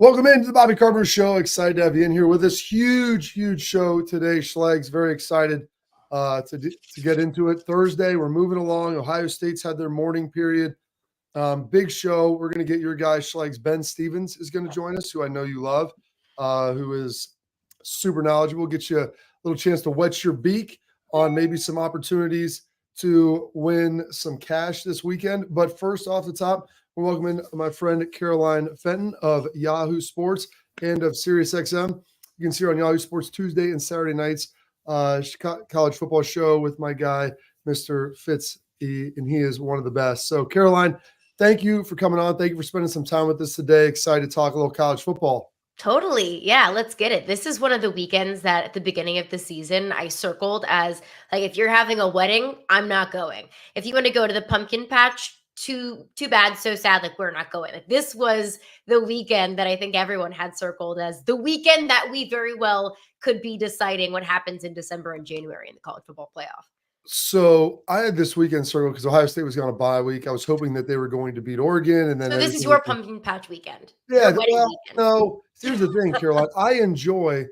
Welcome into the Bobby Carpenter Show. Excited to have you in here with us. Huge show today, Schlegs. Very excited to get into it. Thursday, we're moving along. Ohio State's had their morning period. Big show. We're going to get your guy, Schlegs. Ben Stevens is going to join us, who I know you love, who is super knowledgeable. Get you a little chance to wet your beak on maybe some opportunities to win some cash this weekend. But first, off the top, we're welcoming my friend 𝗟𝗓𝗓 Fenton of Yahoo Sports and of SiriusXM. You can see her on Yahoo Sports Tuesday and Saturday nights, college football show with my guy, Mr. Fitz, and he is one of the best. So, 𝗟𝗓𝗓, thank you for coming on. Thank you for spending some time with us today. Excited to talk a little college football. Totally. Yeah, let's get it. This is one of the weekends that at the beginning of the season I circled as, like, if you're having a wedding, I'm not going. If you want to go to the pumpkin patch, too bad, so sad, like, we're not going. Like, this was the weekend that I think everyone had circled as the weekend that we very well could be deciding what happens in December and January in the college football playoff. So I had this weekend circled because Ohio State was on a bye week. I was hoping that they were going to beat Oregon, and then so this is your pumpkin patch weekend. Yeah, well, no. Here's the thing, 𝗟𝗓𝗓. I enjoy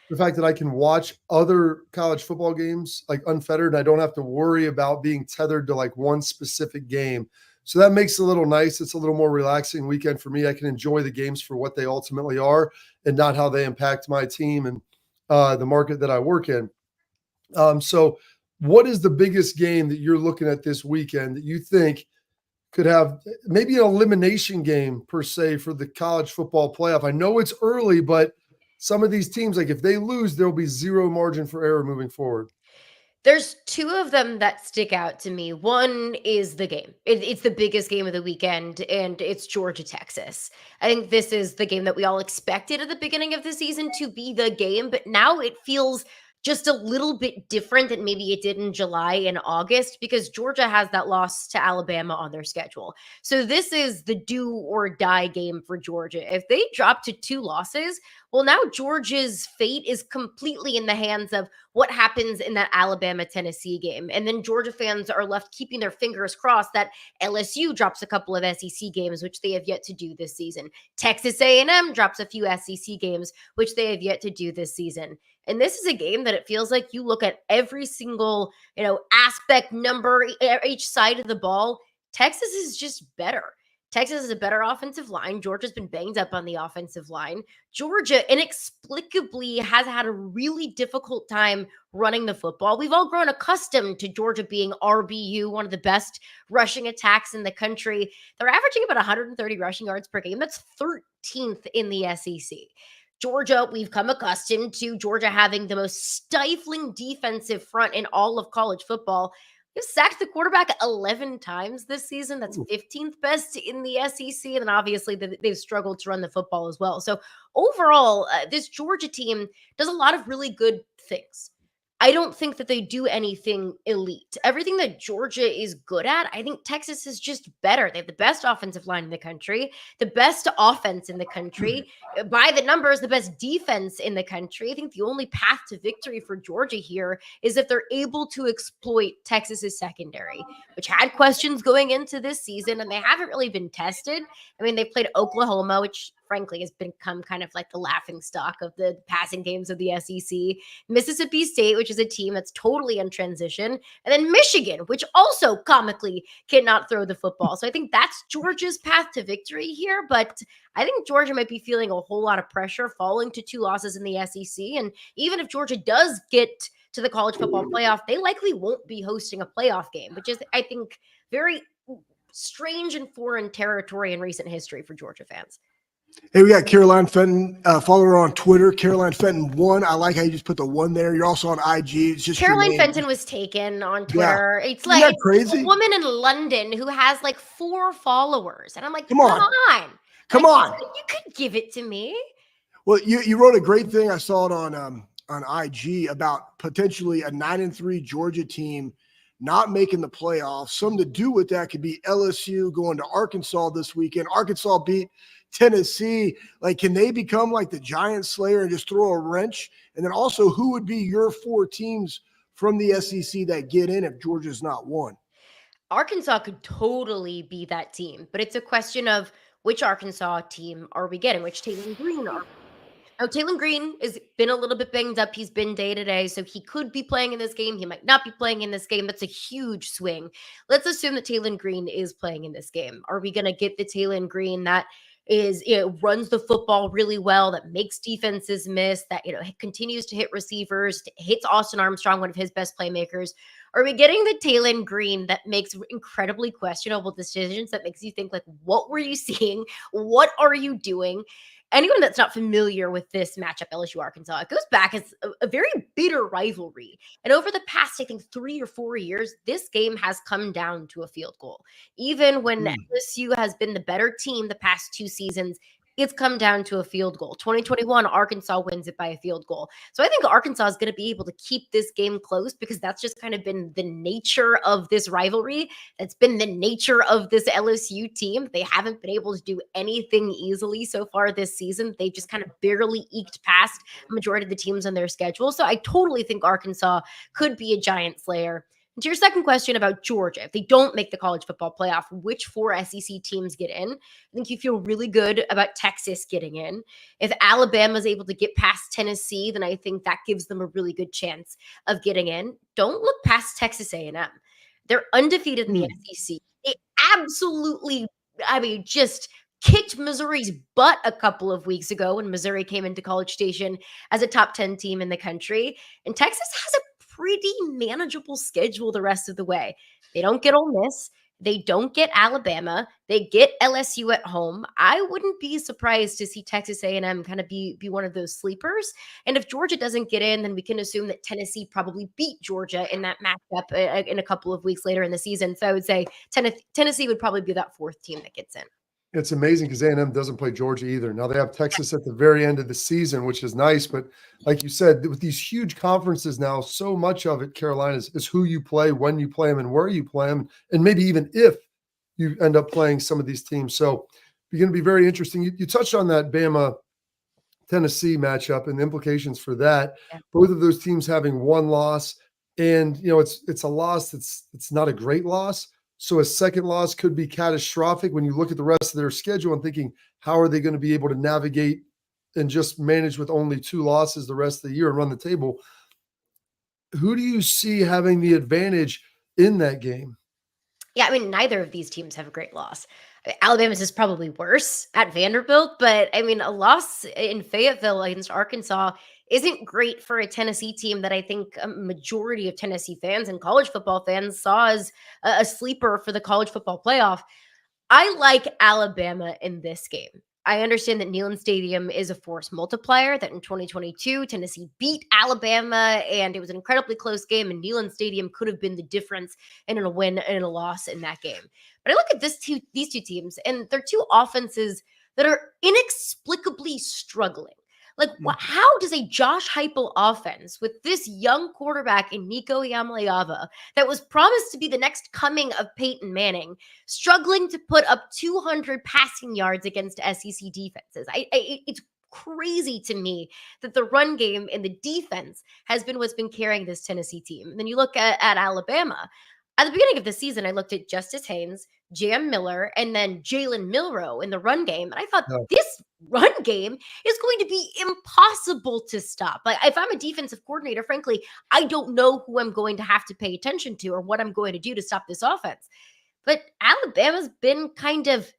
the fact that I can watch other college football games like unfettered. I don't have to worry about being tethered to like one specific game. So that makes it a little nice. It's a little more relaxing weekend for me. I can enjoy the games for what they ultimately are and not how they impact my team and the market that I work in. So what is the biggest game that you're looking at this weekend that you think could have maybe an elimination game per se for the college football playoff? I know it's early, but some of these teams, like if they lose, there'll be zero margin for error moving forward. There's two of them that stick out to me. One is the game. It's the biggest game of the weekend, and it's Georgia, Texas. I think this is the game that we all expected at the beginning of the season to be the game, but now it feels just a little bit different than maybe it did in July and August because Georgia has that loss to Alabama on their schedule. So this is the do or die game for Georgia. If they drop to 2 losses, well, now Georgia's fate is completely in the hands of what happens in that Alabama-Tennessee game. And then Georgia fans are left keeping their fingers crossed that LSU drops a couple of SEC games, which they have yet to do this season. Texas A&M drops a few SEC games, which they have yet to do this season. And this is a game that it feels like you look at every single, aspect, number, each side of the ball. Texas is just better. Texas is a better offensive line. Georgia's been banged up on the offensive line. Georgia inexplicably has had a really difficult time running the football. We've all grown accustomed to Georgia being RBU, one of the best rushing attacks in the country. They're averaging about 130 rushing yards per game. That's 13th in the SEC. Georgia, we've come accustomed to Georgia having the most stifling defensive front in all of college football. They've sacked the quarterback 11 times this season. That's 15th best in the SEC. And then obviously they've struggled to run the football as well. So overall, this Georgia team does a lot of really good things. I don't think that they do anything elite. Everything that Georgia is good at, I think Texas is just better. They have the best offensive line in the country, the best offense in the country, by the numbers, the best defense in the country. I think the only path to victory for Georgia here is if they're able to exploit Texas's secondary, which had questions going into this season, and they haven't really been tested. I mean, they've played Oklahoma, which frankly has become kind of like the laughing stock of the passing games of the SEC, Mississippi State, which is a team that's totally in transition, and then Michigan, which also comically cannot throw the football. So I think that's Georgia's path to victory here, but I think Georgia might be feeling a whole lot of pressure falling to 2 losses in the SEC, and even if Georgia does get to the college football playoff, they likely won't be hosting a playoff game, which is, I think, very strange and foreign territory in recent history for Georgia fans. Hey, we got 𝗟𝗓𝗓 Fenton. Follow her on Twitter, 𝗟𝗓𝗓 Fenton 1. I like how you just put the 1 there. You're also on IG. It's just 𝗟𝗓𝗓 Fenton was taken on Twitter. Yeah. It's like Isn't that crazy? A woman in London who has like 4 followers. And I'm like, come on. You could give it to me. Well, you wrote a great thing. I saw it on IG about potentially a 9-3 Georgia team not making the playoffs. Something to do with that could be LSU going to Arkansas this weekend. Arkansas beat Tennessee. Like, can they become like the giant slayer and just throw a wrench? And then also, who would be your 4 teams from the SEC that get in if Georgia's not one? Arkansas could totally be that team, but it's a question of which Arkansas team are we getting? Which Tailgate Green are Now, Taylor Green has been a little bit banged up. He's been day to day, so he could be playing in this game. He might not be playing in this game. That's a huge swing. Let's assume that Taylor Green is playing in this game. Are we going to get the Taylor Green that is, runs the football really well, that makes defenses miss, that, continues to hit receivers, hits Austin Armstrong, one of his best playmakers? Are we getting the Taylor Green that makes incredibly questionable decisions, that makes you think, like, what were you seeing? What are you doing? Anyone that's not familiar with this matchup, LSU Arkansas, it goes back as a very bitter rivalry. And over the past, I think, 3 or 4 years, this game has come down to a field goal. Even when LSU has been the better team the past 2 seasons, it's come down to a field goal. 2021, Arkansas wins it by a field goal. So I think Arkansas is going to be able to keep this game close because that's just kind of been the nature of this rivalry. That's been the nature of this LSU team. They haven't been able to do anything easily so far this season. They just kind of barely eked past the majority of the teams on their schedule. So I totally think Arkansas could be a giant slayer. And to your second question about Georgia, if they don't make the college football playoff, which 4 SEC teams get in? I think you feel really good about Texas getting in. If Alabama is able to get past Tennessee, then I think that gives them a really good chance of getting in. Don't look past Texas A&M. They're undefeated in the SEC. They absolutely, just kicked Missouri's butt a couple of weeks ago when Missouri came into College Station as a top 10 team in the country. And Texas has a pretty manageable schedule the rest of the way. They don't get Ole Miss. They don't get Alabama. They get LSU at home. I wouldn't be surprised to see Texas A&M kind of be one of those sleepers. And if Georgia doesn't get in, then we can assume that Tennessee probably beat Georgia in that matchup in a couple of weeks later in the season. So I would say Tennessee would probably be that 4th team that gets in. It's amazing because A&M doesn't play Georgia either. Now they have Texas at the very end of the season, which is nice. But like you said, with these huge conferences now, so much of it, Carolina, is who you play, when you play them, and where you play them, and maybe even if you end up playing some of these teams. So it's going to be very interesting. You touched on that Bama-Tennessee matchup and the implications for that. Yeah. Both of those teams having 1 loss, and it's a loss it's not a great loss. So a second loss could be catastrophic when you look at the rest of their schedule and thinking, how are they going to be able to navigate and just manage with only 2 losses the rest of the year and run the table? Who do you see having the advantage in that game? Yeah, neither of these teams have a great loss. Alabama's is probably worse at Vanderbilt, but a loss in Fayetteville against Arkansas isn't great for a Tennessee team that I think a majority of Tennessee fans and college football fans saw as a sleeper for the college football playoff. I like Alabama in this game. I understand that Neyland Stadium is a force multiplier, that in 2022, Tennessee beat Alabama, and it was an incredibly close game, and Neyland Stadium could have been the difference in a win and a loss in that game. But I look at these 2 teams, and they're 2 offenses that are inexplicably struggling. Like, how does a Josh Heupel offense with this young quarterback in Nico Iamaleava that was promised to be the next coming of Peyton Manning struggling to put up 200 passing yards against SEC defenses? It's crazy to me that the run game and the defense has been what's been carrying this Tennessee team. And then you look at Alabama. At the beginning of the season, I looked at Justice Haynes, Jam Miller, and then Jalen Milroe in the run game. And I thought this run game is going to be impossible to stop. Like, if I'm a defensive coordinator, frankly, I don't know who I'm going to have to pay attention to or what I'm going to do to stop this offense. But Alabama's been kind of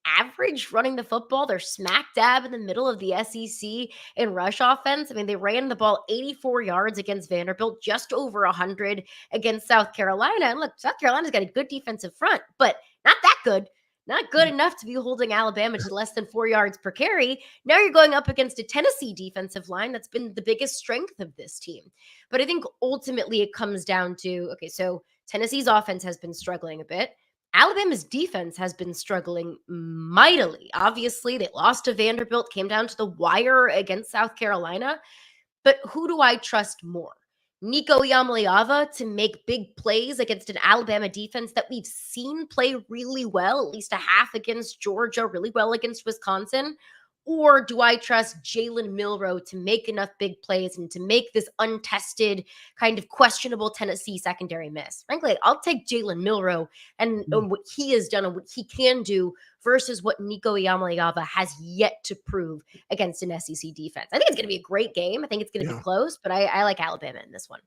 average running the football. They're smack dab in the middle of the SEC in rush offense. They ran the ball 84 yards against Vanderbilt, just over 100 against South Carolina. And look, South Carolina's got a good defensive front, but not that good. Not good enough to be holding Alabama to less than 4 yards per carry. Now you're going up against a Tennessee defensive line that's been the biggest strength of this team. But I think ultimately it comes down to, okay, so Tennessee's offense has been struggling a bit. Alabama's defense has been struggling mightily. Obviously, they lost to Vanderbilt, came down to the wire against South Carolina. But who do I trust more? Nico Iamaleava to make big plays against an Alabama defense that we've seen play really well, at least a half against Georgia, really well against Wisconsin? Or do I trust Jalen Milroe to make enough big plays and to make this untested kind of questionable Tennessee secondary miss? Frankly, I'll take Jalen Milroe and what he has done and what he can do versus what Nico Iamaleava has yet to prove against an SEC defense. I think it's going to be a great game. I think it's going to be close, but I like Alabama in this one.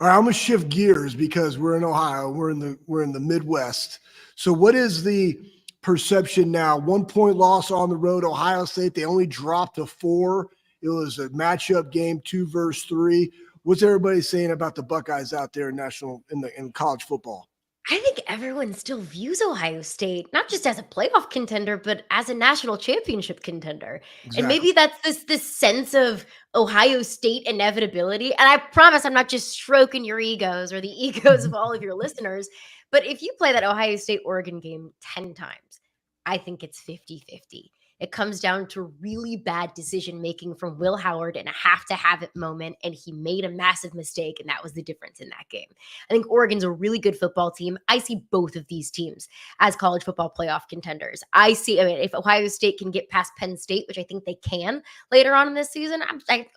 All right, I'm gonna shift gears because we're in Ohio. We're in the Midwest. So what is the perception now? 1 point loss on the road, Ohio State. They only dropped to 4. It was a matchup game, 2 versus 3. What's everybody saying about the Buckeyes out there in college football? I think everyone still views Ohio State not just as a playoff contender, but as a national championship contender. Exactly. And maybe that's this sense of Ohio State inevitability. And I promise I'm not just stroking your egos or the egos of all of your listeners. But if you play that Ohio State-Oregon game 10 times, I think it's 50-50. It comes down to really bad decision-making from Will Howard in a have-to-have-it moment, and he made a massive mistake, and that was the difference in that game. I think Oregon's a really good football team. I see both of these teams as college football playoff contenders. If Ohio State can get past Penn State, which I think they can later on in this season,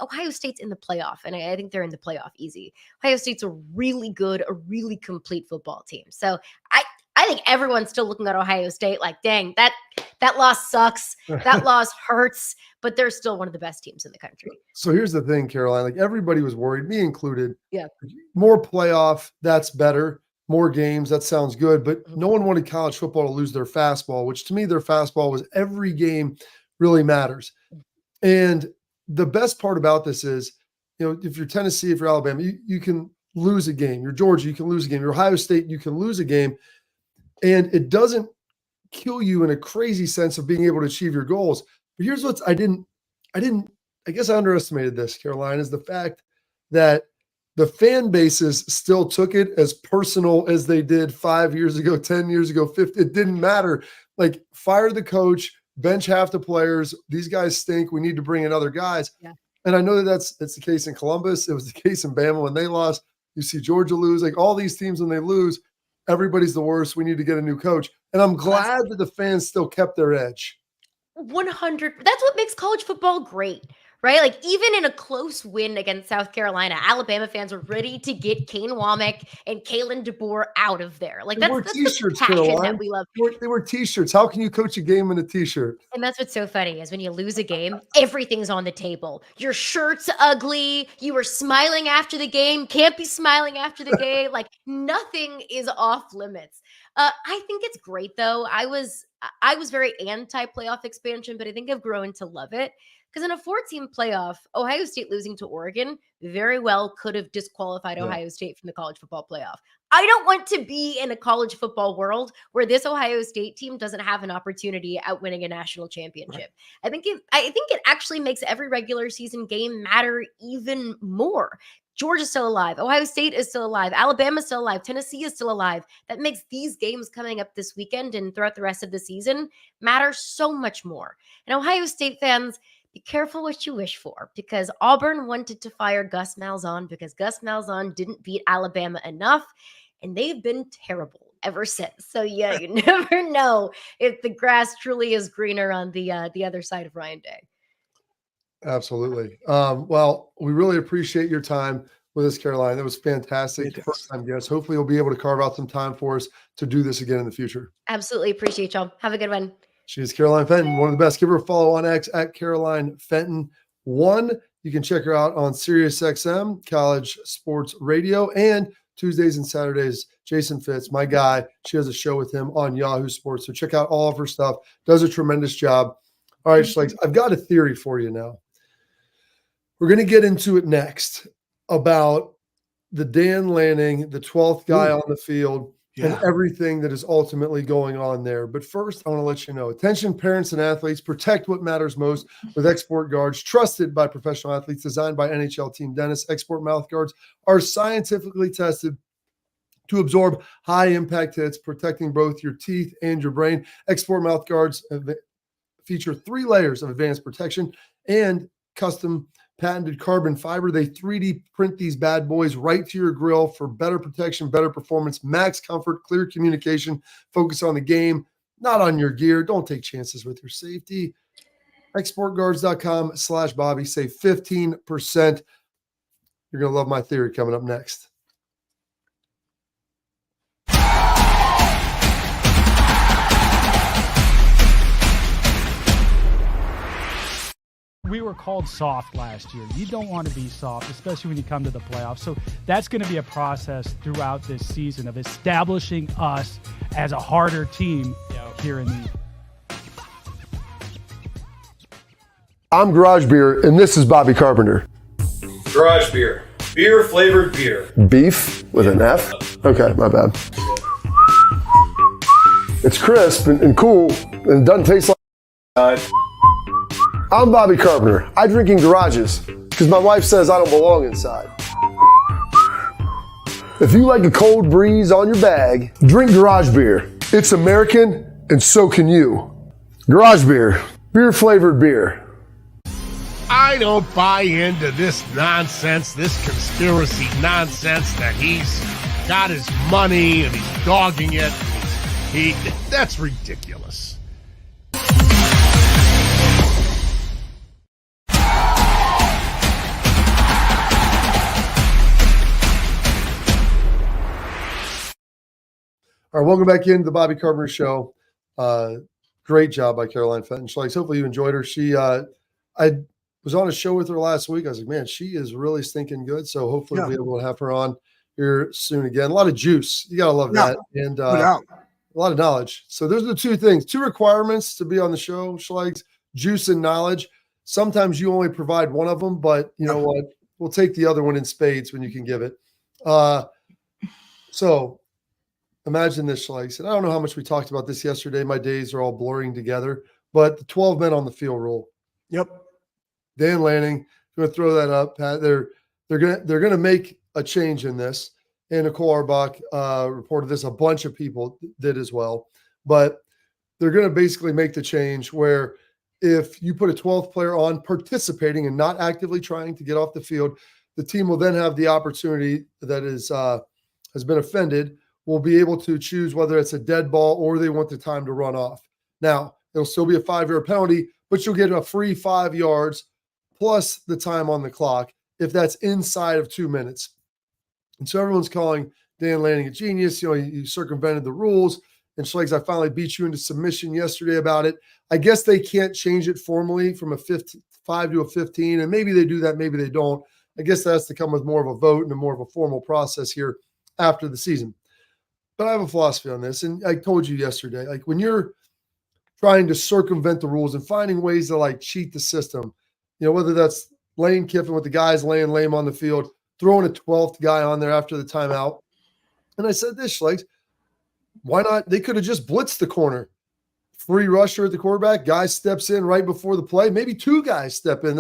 Ohio State's in the playoff, and I think they're in the playoff easy. Ohio State's a really good, a really complete football team. So I think everyone's still looking at Ohio State like, dang, that loss sucks. That loss hurts, but they're still one of the best teams in the country. So here's the thing, Caroline, like everybody was worried, me included. Yeah. More playoff, that's better. More games, that sounds good. But no one wanted college football to lose their fastball, which to me, their fastball was every game really matters. And the best part about this is, if you're Tennessee, if you're Alabama, you can lose a game. You're Georgia, you can lose a game. You're Ohio State, you can lose a game. And it doesn't kill you in a crazy sense of being able to achieve your goals. But here's what's I guess I underestimated this, Caroline, is the fact that the fan bases still took it as personal as they did 5 years ago, 10 years ago, 50. It didn't matter. Like, fire the coach, bench half the players. These guys stink. We need to bring in other guys. Yeah. And I know that's the case in Columbus. It was the case in Bama when they lost. You see Georgia lose. Like, all these teams when they lose, everybody's the worst. We need to get a new coach. And I'm glad that the fans still kept their edge. 100. That's what makes college football great, right? Like, even in a close win against South Carolina, Alabama fans are ready to get Kane Womack and Kalen DeBoer out of there. Like, that's the passion that we love. They were T-shirts. How can you coach a game in a T-shirt? And that's what's so funny is when you lose a game, everything's on the table. Your shirt's ugly. You were smiling after the game. Can't be smiling after the game. Like, nothing is off limits. I think it's great, though. I was very anti-playoff expansion, but I think I've grown to love it. Because in a 4-team playoff, Ohio State losing to Oregon very well could have disqualified Ohio State from the college football playoff. I don't want to be in a college football world where this Ohio State team doesn't have an opportunity at winning a national championship. Right. I think it actually makes every regular season game matter even more. Georgia's still alive. Ohio State is still alive. Alabama's still alive. Tennessee is still alive. That makes these games coming up this weekend and throughout the rest of the season matter so much more. And Ohio State fans, be careful what you wish for, because Auburn wanted to fire Gus Malzahn because Gus Malzahn didn't beat Alabama enough, and they've been terrible ever since. So yeah, you never know if the grass truly is greener on the other side of Ryan Day. Absolutely. Well, we really appreciate your time with us, Caroline. That was fantastic. First time guest. Hopefully you'll be able to carve out some time for us to do this again in the future. Absolutely. Appreciate y'all. Have a good one. She's Caroline Fenton, one of the best. Give her a follow on X at Caroline Fenton 1. You can check her out on SiriusXM, College Sports Radio, and Tuesdays and Saturdays, Jason Fitz, my guy. She has a show with him on Yahoo Sports. So check out all of her stuff. Does a tremendous job. All right, Schlegel, I've got a theory for you now. We're going to get into it next about the Dan Lanning, the 12th guy on the field, and everything that is ultimately going on there. But first, I want to let you know, attention parents and athletes, protect what matters most with export guards, trusted by professional athletes, designed by NHL team dentists. Export mouth guards are scientifically tested to absorb high-impact hits, protecting both your teeth and your brain. Export mouth guards feature 3 layers of advanced protection and custom patented carbon fiber. They 3D print these bad boys right to your grill for better protection, better performance, max comfort, clear communication. Focus on the game, not on your gear. Don't take chances with your safety. exportguards.com/Bobby. Save 15%. You're going to love my theory coming up next. We were called soft last year. You don't want to be soft, especially when you come to the playoffs. So that's going to be a process throughout this season of establishing us as a harder team here in the. I'm Garage Beer, and this is Bobby Carpenter. Garage beer. Beer flavored beer. Beef with an F? Okay, my bad. It's crisp and cool, and it doesn't taste like. I'm Bobby Carpenter. I drink in garages because my wife says I don't belong inside. If you like a cold breeze on your bag, drink Garage Beer. It's American, and so can you. Garage Beer. Beer flavored beer. I don't buy into this nonsense, this conspiracy nonsense that he's got his money and he's dogging it. That's ridiculous. All right, welcome back into the Bobby Carpenter Show. Great job by Caroline Fenton. Hopefully you enjoyed her. I was on a show with her last week. I was like, man, she is really stinking good. So hopefully we'll be able to have her on here soon again. A lot of juice. You got to love that. And a lot of knowledge. So those are the two things, two requirements to be on the show, Schlegs, juice and knowledge. Sometimes you only provide one of them, but you know what? We'll take the other one in spades when you can give it. So imagine this, Schlegs. And I don't know how much we talked about this yesterday. My days are all blurring together, but the 12 men on the field rule. Yep. Dan Lanning, going to throw that up. They're going to make a change in this. And Nicole Auerbach reported this. A bunch of people did as well. But they're going to basically make the change where if you put a 12th player on participating and not actively trying to get off the field, the team will then have the opportunity that has been offended, will be able to choose whether it's a dead ball or they want the time to run off. Now, it'll still be a 5-yard penalty, but you'll get a free 5 yards plus the time on the clock if that's inside of 2 minutes. And so everyone's calling Dan Lanning a genius. You know, he circumvented the rules. And Schlegs, I finally beat you into submission yesterday about it. I guess they can't change it formally from a 5 to a 15, and maybe they do that, maybe they don't. I guess that has to come with more of a vote and a more of a formal process here after the season. But I have a philosophy on this, and I told you yesterday, like when you're trying to circumvent the rules and finding ways to like cheat the system, you know, whether that's Lane Kiffin with the guys laying lame on the field, throwing a 12th guy on there after the timeout. And I said this, Schlegs, why not? They could have just blitzed the corner. Free rusher at the quarterback, guy steps in right before the play. Maybe two guys step in.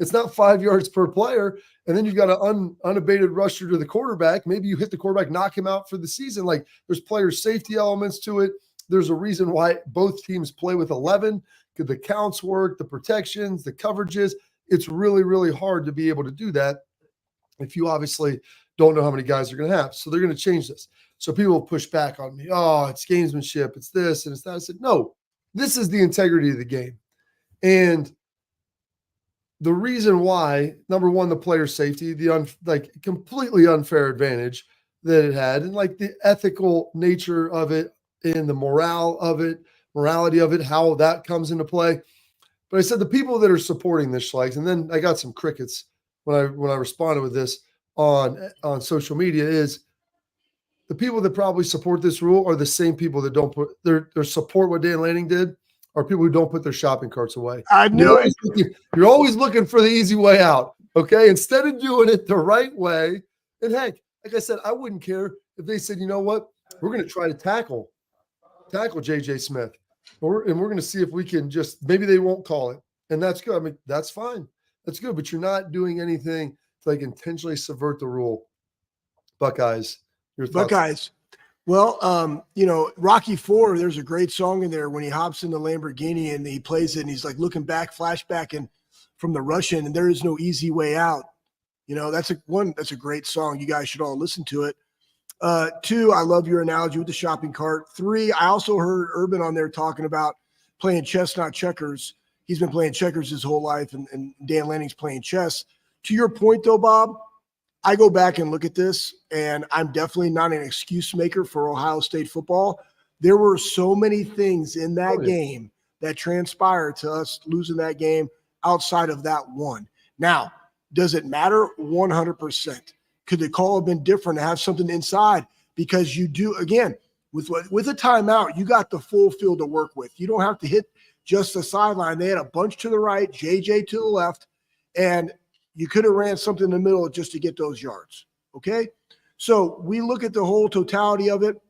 It's not 5 yards per player. And then you've got an unabated rusher to the quarterback. Maybe you hit the quarterback, knock him out for the season. Like there's player safety elements to it. There's a reason why both teams play with 11. Could the counts work, the protections, the coverages? It's really, really hard to be able to do that if you obviously don't know how many guys they're going to have. So they're going to change this. So people push back on me. Oh, it's gamesmanship. It's this and it's that. I said, no, this is the integrity of the game. And the reason why, number one, the player safety, the completely unfair advantage that it had, and like the ethical nature of it and the morality of it, how that comes into play. But I said the people that are supporting this, Schlegs, and then I got some crickets when I responded with this on social media, is the people that probably support this rule are the same people that don't put their support what Dan Lanning did, are people who don't put their shopping carts away. I knew it. You're always looking for the easy way out, okay? Instead of doing it the right way. And heck, like I said, I wouldn't care if they said, you know what, we're going to try to tackle J.J. Smith. And we're going to see if we can maybe they won't call it. And that's good. I mean, that's fine. That's good. But you're not doing anything to like intentionally subvert the rule. Buckeyes. Your thoughts? Buckeyes. Well, Rocky IV, there's a great song in there when he hops in the Lamborghini and he plays it and he's like looking back, flashback and from the Russian, and there is no easy way out. You know, that's a great song. You guys should all listen to it. 2, I love your analogy with the shopping cart. 3, I also heard Urban on there talking about playing chess, not checkers. he's been playing checkers his whole life, and Dan Lanning's playing chess. To your point, though, Bob, I go back and look at this, and I'm definitely not an excuse maker for Ohio State football. There were so many things in that game that transpired to us losing that game outside of that one. Now, does it matter? 100%. Could the call have been different to have something inside? Because you do, again, with a timeout, you got the full field to work with. You don't have to hit just the sideline. They had a bunch to the right, JJ to the left, and you could have ran something in the middle just to get those yards, okay? So we look at the whole totality of it.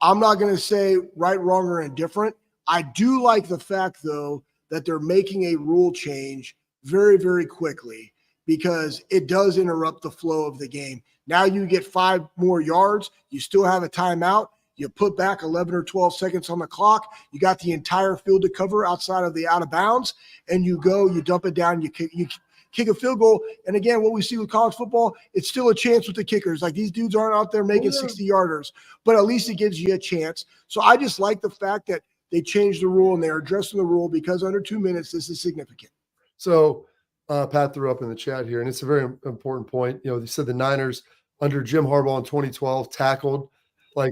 I'm not going to say right, wrong, or indifferent. I do like the fact, though, that they're making a rule change very, very quickly because it does interrupt the flow of the game. Now you get 5 more yards. You still have a timeout. You put back 11 or 12 seconds on the clock. You got the entire field to cover outside of the out of bounds, and you go, you dump it down, you kick a field goal. And again, what we see with college football, it's still a chance with the kickers. Like, these dudes aren't out there making 60-yarders, but at least it gives you a chance. So I just like the fact that they changed the rule and they're addressing the rule because under 2 minutes, this is significant. So Pat threw up in the chat here, and it's a very important point. You know, they said the Niners under Jim Harbaugh in 2012 tackled all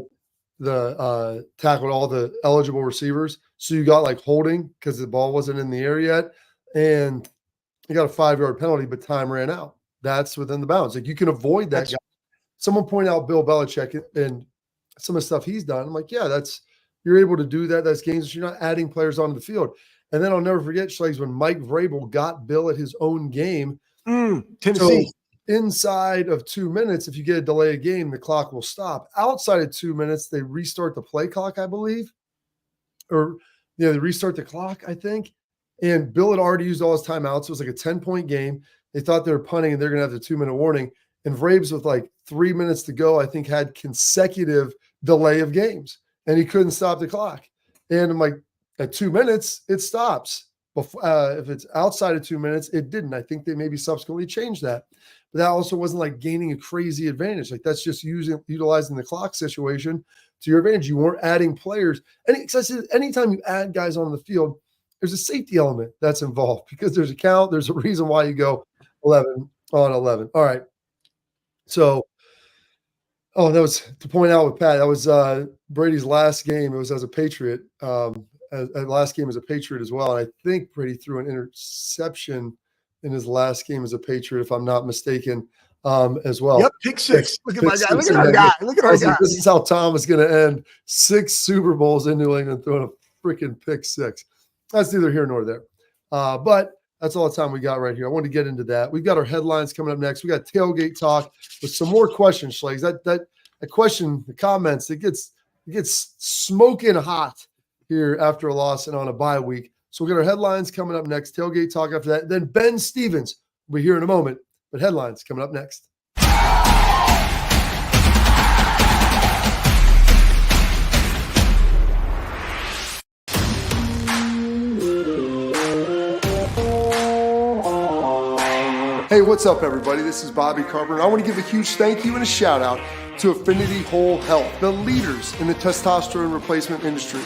the eligible receivers. So you got like holding because the ball wasn't in the air yet, and you got a 5-yard penalty, but time ran out. That's within the bounds. Like, you can avoid that. Someone pointed out Bill Belichick and some of the stuff he's done. I'm like, yeah, you're able to do that. That's games. You're not adding players onto the field. And then I'll never forget, Schlegel, when Mike Vrabel got Bill at his own game. Tennessee. So inside of 2 minutes, if you get a delay of game, the clock will stop. Outside of 2 minutes, they restart the play clock, I believe. Or, they restart the clock, I think. And Bill had already used all his timeouts. It was like a 10-point game. They thought they were punting, and they're going to have the 2-minute warning. And Vrabes, with like 3 minutes to go, I think had consecutive delay of games. And he couldn't stop the clock. And I'm like, at 2 minutes, it stops. If it's outside of 2 minutes, it didn't. I think they maybe subsequently changed that. But that also wasn't like gaining a crazy advantage. Like, that's just utilizing the clock situation to your advantage. You weren't adding players. And anytime you add guys on the field, there's a safety element that's involved because there's a count. There's a reason why you go 11 on 11. All right. So, that was to point out with Pat. That was Brady's last game. It was as a Patriot. Last game as a Patriot as well. And I think Brady threw an interception in his last game as a Patriot, if I'm not mistaken, as well. Yep, pick six. Look at my guy. Look at our guy. Look at our guy. This is how Tom is going to end 6 Super Bowls in New England, throwing a freaking pick 6. That's neither here nor there. But that's all the time we got right here. I want to get into that. We've got our headlines coming up next. We got tailgate talk with some more questions, Schlegel. That question, the comments, it gets smoking hot here after a loss and on a bye week. So we'll get our headlines coming up next. Tailgate talk after that. Then Ben Stevens will be here in a moment. But headlines coming up next. Hey, what's up, everybody? This is Bobby Carpenter. I want to give a huge thank you and a shout out to Affinity Whole Health, the leaders in the testosterone replacement industry.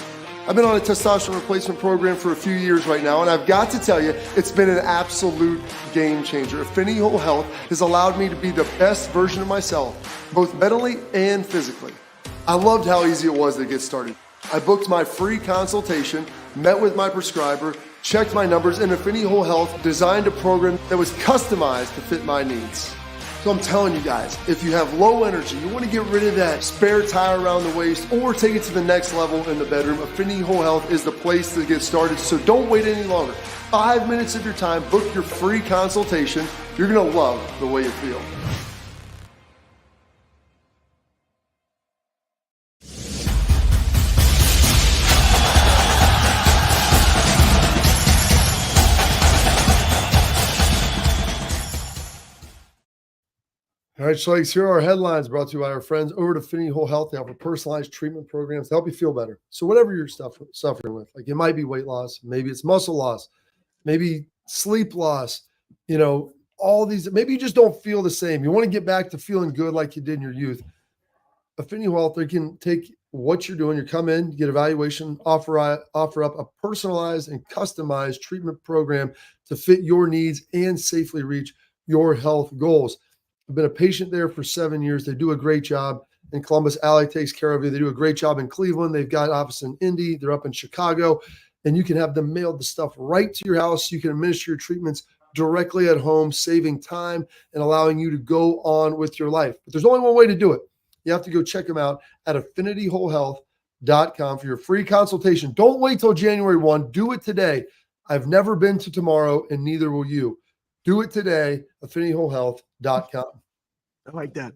I've been on a testosterone replacement program for a few years right now, and I've got to tell you, it's been an absolute game changer. Affinity Whole Health has allowed me to be the best version of myself, both mentally and physically. I loved how easy it was to get started. I booked my free consultation, met with my prescriber, checked my numbers, and Affinity Whole Health designed a program that was customized to fit my needs. So I'm telling you guys, if you have low energy, you want to get rid of that spare tire around the waist or take it to the next level in the bedroom, Affinity Whole Health is the place to get started. So don't wait any longer. 5 minutes of your time, book your free consultation. You're going to love the way you feel. All right, Schlegel, here are our headlines brought to you by our friends over at Affinity Whole Health. They offer personalized treatment programs to help you feel better. So whatever you're suffering with, like it might be weight loss, maybe it's muscle loss, maybe sleep loss, all these, maybe you just don't feel the same. You want to get back to feeling good like you did in your youth. Affinity Whole Health, they can take what you're doing. You come in, get evaluation, offer up a personalized and customized treatment program to fit your needs and safely reach your health goals. I've been a patient there for 7 years. They do a great job in Columbus. Allie takes care of you. They do a great job in Cleveland. They've got office in Indy. They're up in Chicago. And you can have them mailed the stuff right to your house. You can administer your treatments directly at home, saving time and allowing you to go on with your life. But there's only one way to do it. You have to go check them out at AffinityWholeHealth.com for your free consultation. Don't wait till January 1. Do it today. I've never been to tomorrow, and neither will you. Do it today, AffinityWholeHealth.com. I like that.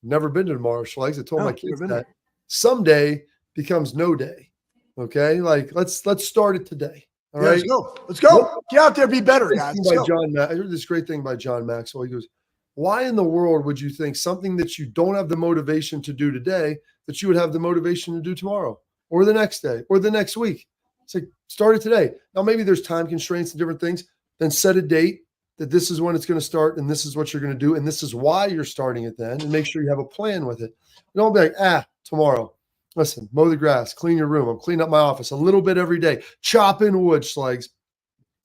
Never been to tomorrow, Schlegel. I told my kids never been that someday becomes no day. Okay, like let's start it today. All right, let's go. Let's go. Get out there, be better, guys. I heard this great thing by John Maxwell. He goes, "Why in the world would you think something that you don't have the motivation to do today that you would have the motivation to do tomorrow, or the next day, or the next week?" It's like, start it today. Now, maybe there's time constraints and different things. Then set a date that this is when it's going to start, and this is what you're going to do, and this is why you're starting it then, and make sure you have a plan with it. Don't be like, tomorrow. Listen, mow the grass, clean your room. I'm cleaning up my office a little bit every day. Chopping wood, Schlegs.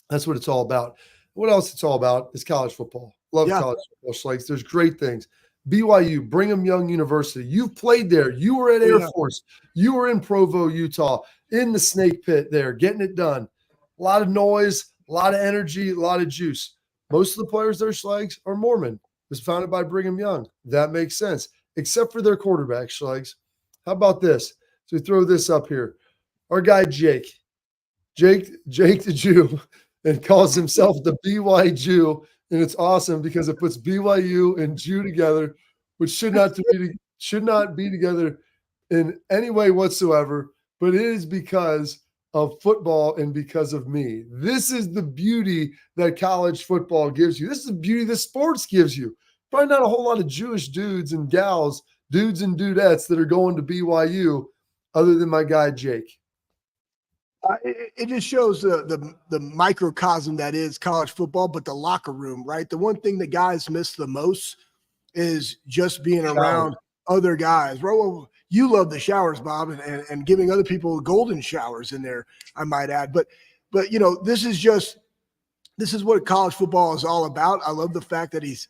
That's what it's all about. What else it's all about is college football. Love college football, Schlegs. There's great things. BYU, Brigham Young University. You've played there. You were at Air Force. You were in Provo, Utah, in the snake pit there, getting it done. A lot of noise, a lot of energy, a lot of juice. Most of the players there, Schlegs, are Mormon. It was founded by Brigham Young. That makes sense, except for their quarterback, Schlegs. How about this? So we throw this up here. Our guy, Jake the Jew, and calls himself the BY Jew. And it's awesome because it puts BYU and Jew together, which should not be together in any way whatsoever. But it is because of football and because of me. This is the beauty that college football gives you. This is the beauty that sports gives you. Probably not a whole lot of Jewish dudes and gals, dudes and dudettes that are going to BYU other than my guy, Jake. It just shows the microcosm that is college football, but the locker room, right? The one thing that guys miss the most is just being around other guys. Well, you love the showers, Bob, and giving other people golden showers in there, I might add. But you know, this is what college football is all about. I love the fact that he's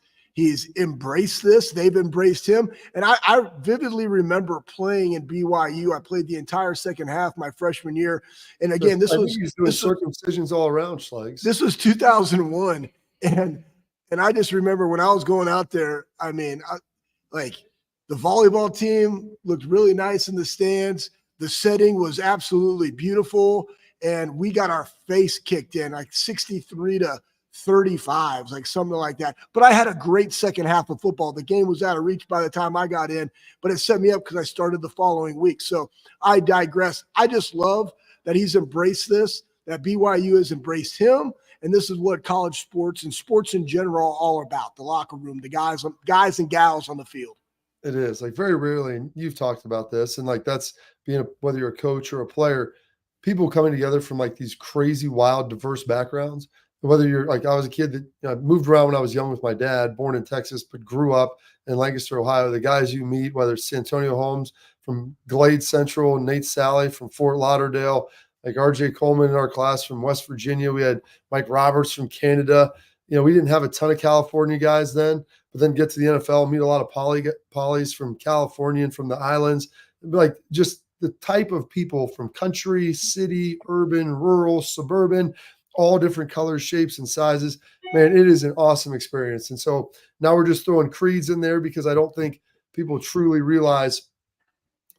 embraced this. They've embraced him. And I vividly remember playing in BYU. I played the entire second half my freshman year. And again, he's doing circumcisions all around, Schlegs. This was 2001. And I just remember when I was going out there, I mean, like the volleyball team looked really nice in the stands. The setting was absolutely beautiful. And we got our face kicked in like 63-35, like something like that. But I had a great second half of football. The game was out of reach by the time I got in, but it set me up because I started the following week. So I digress. I just love that he's embraced this, that BYU has embraced him. And this is what college sports and sports in general are all about. The locker room, the guys and gals on the field. It is like very rarely, and you've talked about this, and like that's whether you're a coach or a player, people coming together from like these crazy, wild, diverse backgrounds. Whether you're like, I was a kid that moved around when I was young with my dad, born in Texas, but grew up in Lancaster, Ohio. The guys you meet, whether it's Santonio Holmes from Glade Central, Nate Sally from Fort Lauderdale, like RJ Coleman in our class from West Virginia. We had Mike Roberts from Canada. We didn't have a ton of California guys then, but then get to the NFL, meet a lot of polys from California and from the islands. Like just the type of people from country, city, urban, rural, suburban, all different colors, shapes, and sizes. Man, it is an awesome experience. And so now we're just throwing creeds in there because I don't think people truly realize,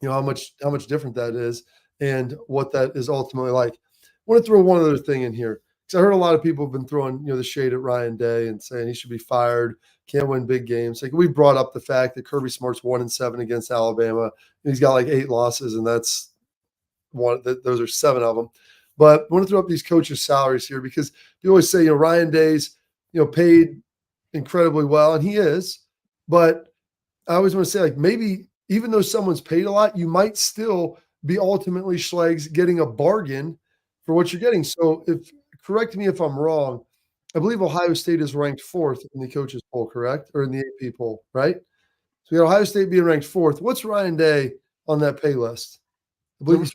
how much different that is and what that is ultimately like. I want to throw one other thing in here because I heard a lot of people have been throwing, the shade at Ryan Day and saying he should be fired, can't win big games. Like we brought up the fact that Kirby Smart's 1-7 against Alabama. And he's got like 8 losses, and that's one. Those are 7 of them. But I want to throw up these coaches' salaries here because you always say, Ryan Day's, paid incredibly well, and he is. But I always want to say, like, maybe even though someone's paid a lot, you might still be ultimately, Schlegs, getting a bargain for what you're getting. So correct me if I'm wrong, I believe Ohio State is ranked 4th in the coaches poll, correct? Or in the AP poll, right? So we got Ohio State being ranked 4th. What's Ryan Day on that pay list? I believe Number he's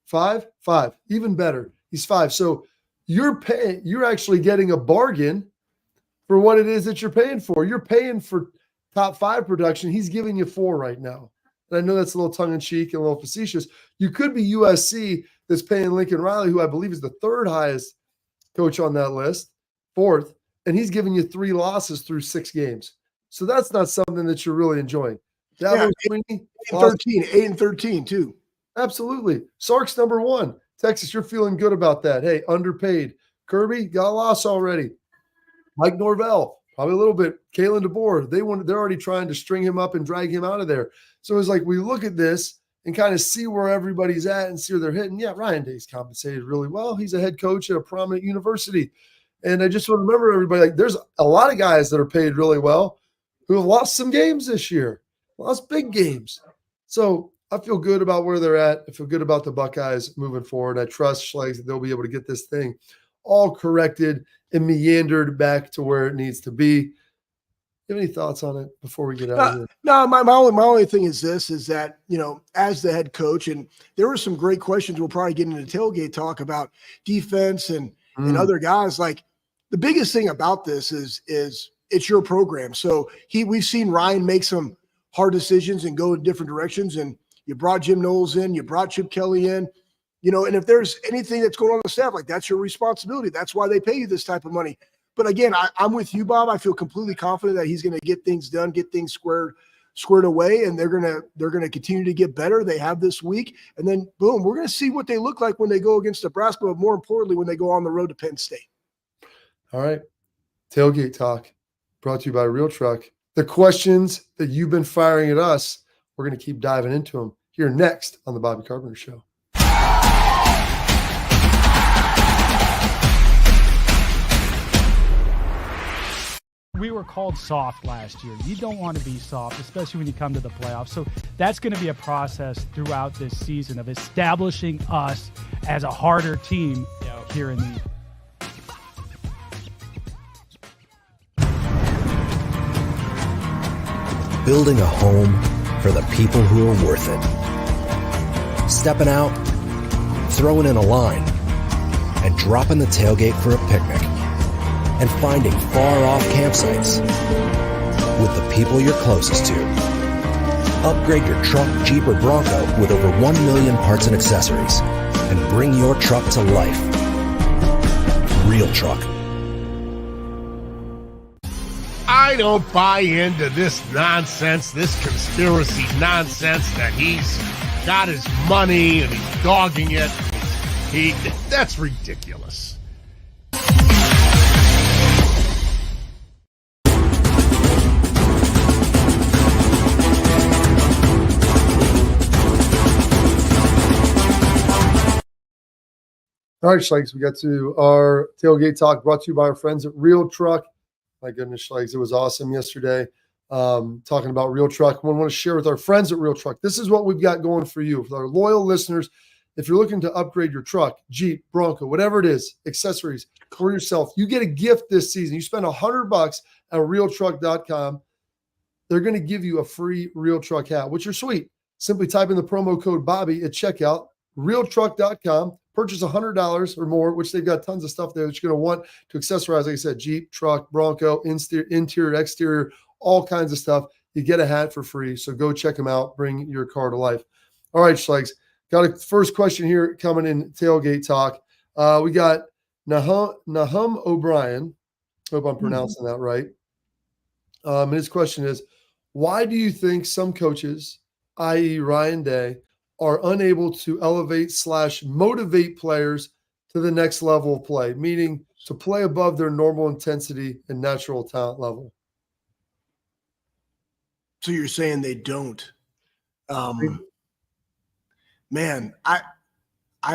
five. Five. Even better. He's 5. So you're actually getting a bargain for what it is that you're paying for. You're paying for top 5 production. He's giving you 4 right now. And I know that's a little tongue-in-cheek and a little facetious. You could be USC that's paying Lincoln Riley, who I believe is the 3rd highest coach on that list, 4th, and he's giving you 3 losses through 6 games. So that's not something that you're really enjoying. Dabo Swinney, 8-13 too. Absolutely. Sark's number 1. Texas, you're feeling good about that. Hey, underpaid. Kirby got a loss already. Mike Norvell, probably a little bit. Kalen DeBoer, they're already trying to string him up and drag him out of there. So it's like we look at this and kind of see where everybody's at and see where they're hitting. Yeah, Ryan Day's compensated really well. He's a head coach at a prominent university. And I just want to remember everybody, like there's a lot of guys that are paid really well who have lost some games this year, lost big games. So I feel good about where they're at. I feel good about the Buckeyes moving forward. I trust Schlegel that they'll be able to get this thing all corrected and meandered back to where it needs to be. You have any thoughts on it before we get out of here? No, my only thing is this, is that, as the head coach, and there were some great questions we'll probably get into tailgate talk about defense and other guys. Like the biggest thing about this is it's your program. So we've seen Ryan make some hard decisions and go in different directions. And you brought Jim Knowles in, you brought Chip Kelly in, and if there's anything that's going on the staff, like that's your responsibility. That's why they pay you this type of money. But again, I'm with you, Bob. I feel completely confident that he's going to get things done, get things squared away, and they're gonna continue to get better. They have this week, and then boom, we're going to see what they look like when they go against Nebraska, but more importantly, when they go on the road to Penn State. All right, tailgate talk brought to you by Real Truck. The questions that you've been firing at us, we're going to keep diving into them here next on the Bobby Carpenter Show. We were called soft last year. You don't want to be soft, especially when you come to the playoffs. So that's going to be a process throughout this season of establishing us as a harder team here in the Building a home for the people who are worth it. Stepping out, throwing in a line, and dropping the tailgate for a picnic. And finding far-off campsites with the people you're closest to. Upgrade your truck, Jeep, or Bronco with over 1 million parts and accessories. And bring your truck to life. Real Truck. I don't buy into this nonsense, this conspiracy nonsense that he's got his money and he's dogging it. That's ridiculous. All right, Schlegs, we got to our tailgate talk brought to you by our friends at Real Truck. My goodness, Schlegs, it was awesome yesterday talking about Real Truck. We want to share with our friends at Real Truck. This is what we've got going for you. For our loyal listeners, if you're looking to upgrade your truck, Jeep, Bronco, whatever it is, accessories for yourself, you get a gift this season. You spend $100 at realtruck.com. They're going to give you a free Real Truck hat, which are sweet. Simply type in the promo code Bobby at checkout, realtruck.com. Purchase $100 or more, which they've got tons of stuff there that you're going to want to accessorize. Like I said, Jeep, truck, Bronco, interior, exterior, all kinds of stuff. You get a hat for free. So go check them out. Bring your car to life. All right, Schlegs. Got a first question here coming in tailgate talk. We got Nahum O'Brien. Hope I'm pronouncing that right. And his question is, why do you think some coaches, i.e. Ryan Day, are unable to elevate/motivate players to the next level of play, meaning to play above their normal intensity and natural talent level? So you're saying they don't? Man, I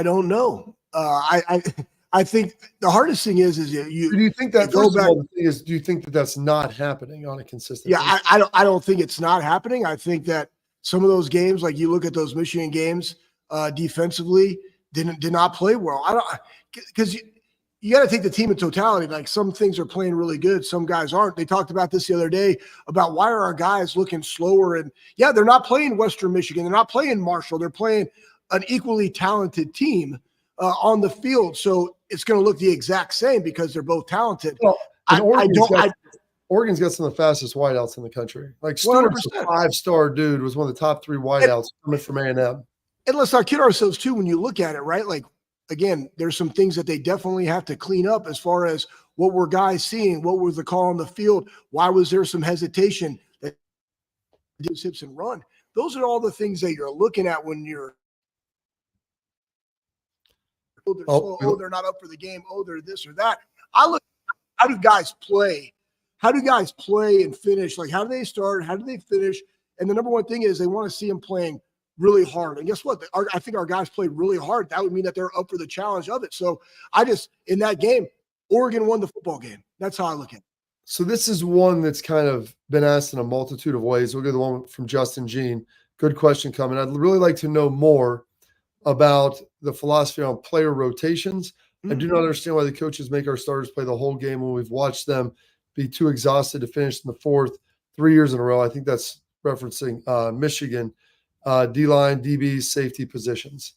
don't know. I think the hardest thing is you. Do you think that first of all, the thing is, do you think that that's not happening on a consistent basis? I don't think it's not happening. I think that some of those games, like you look at those Michigan games, defensively did not play well. I don't, because you got to take the team in totality. Like some things are playing really good. Some guys aren't. They talked about this the other day about why are our guys looking slower? And yeah, they're not playing Western Michigan. They're not playing Marshall. They're playing an equally talented team on the field. So it's going to look the exact same because they're both talented. Well, Oregon's got some of the fastest wideouts in the country. Like Stewart's a 5-star dude, was one of the top 3 wideouts coming from A&M. And let's not kid ourselves too when you look at it, right? Like, again, there's some things that they definitely have to clean up as far as what were guys seeing, what was the call on the field, why was there some hesitation that did hips and run. Those are all the things that you're looking at when you're they're not up for the game, they're this or that. I look, how do guys play? How do guys play and finish? Like, how do they start? How do they finish? And the number one thing is they want to see them playing really hard. And guess what? I think our guys played really hard. That would mean that they're up for the challenge of it. So in that game, Oregon won the football game. That's how I look at it. So this is one that's kind of been asked in a multitude of ways. We'll get the one from Justin Jean. Good question coming. I'd really like to know more about the philosophy on player rotations. I do not understand why the coaches make our starters play the whole game when we've watched them be too exhausted to finish in the fourth 3 years in a row. I think that's referencing Michigan, D-line, DBs, safety positions.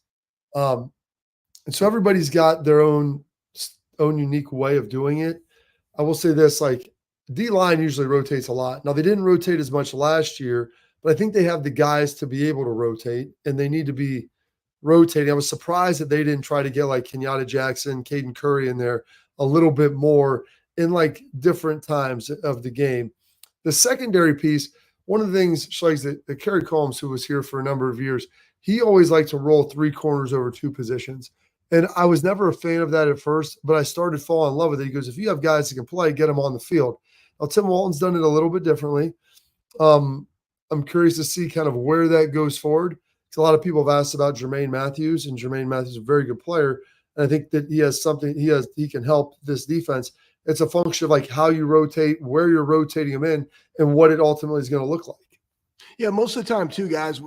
And so everybody's got their own unique way of doing it. I will say this, like D-line usually rotates a lot. Now, they didn't rotate as much last year, but I think they have the guys to be able to rotate, and they need to be rotating. I was surprised that they didn't try to get like Kenyatta Jackson, Caden Curry in there a little bit more in like different times of the game. The secondary piece, one of the things, Schlegel, that Kerry Combs, who was here for a number of years, he always liked to roll 3 corners over 2 positions. And I was never a fan of that at first, but I started falling in love with it. He goes, if you have guys that can play, get them on the field. Now, Tim Walton's done it a little bit differently. I'm curious to see kind of where that goes forward. A lot of people have asked about Jermaine Matthews, and Jermaine Matthews is a very good player. And I think that he has something he can help this defense. It's a function of like how you rotate, where you're rotating them in, and what it ultimately is going to look like. Yeah, most of the time too, guys,